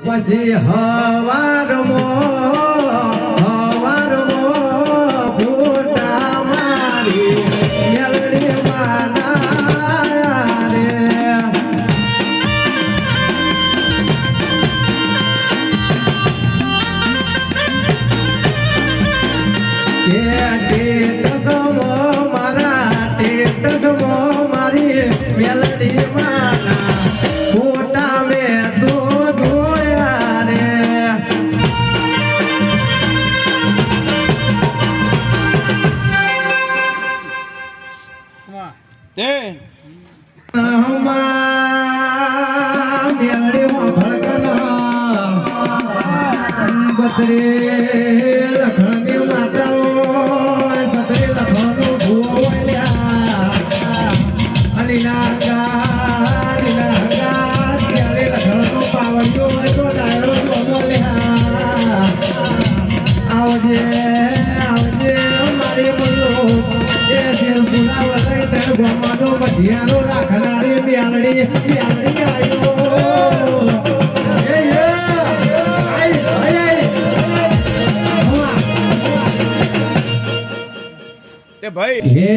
પછી હવારમો ફોટા મારી મેલડી માના રે ટેટસમો મારી મેલડી માના ફોટા મેં ધોયા રે તે મેલડી ભડકના બતરે લખણની માતાઓ સતરે લખણનું ભૂલ્યા અલીના ત્યારે લખણનો પાવડિયો હોય તો ડાયરો બોલ્યા આવજે મારી બોલો એ દિલ બોલાવલે તે ગમનો બધિયાનો રાખનારી મેલડી આવ્યો તે ભાઈ હે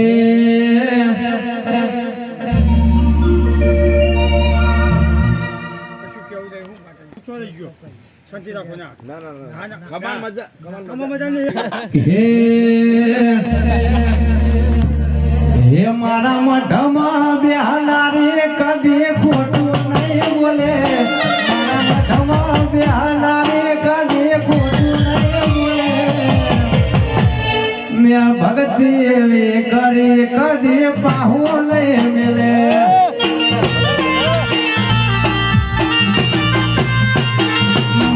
શાંતિ રાખો ના કમાન મજા હે મારા મઢમાં બેહનારી કદી ખોટું નહીં બોલે મારા મઢમાં બેહનારી કદી ખોટું નહીં બોલે મેં ભક્તિ એવી કરી કદી પાહુ નહીં મેલે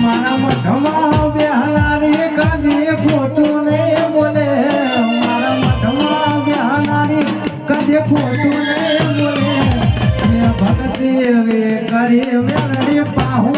મારા મઠમાં બેહનારી કદી ખોટું નહીં બોલે મારા મઠમાં બેહનારી કદી ખોટું નહીં બોલે મેં ભક્તિ એવી કરી મેલડી પાહુ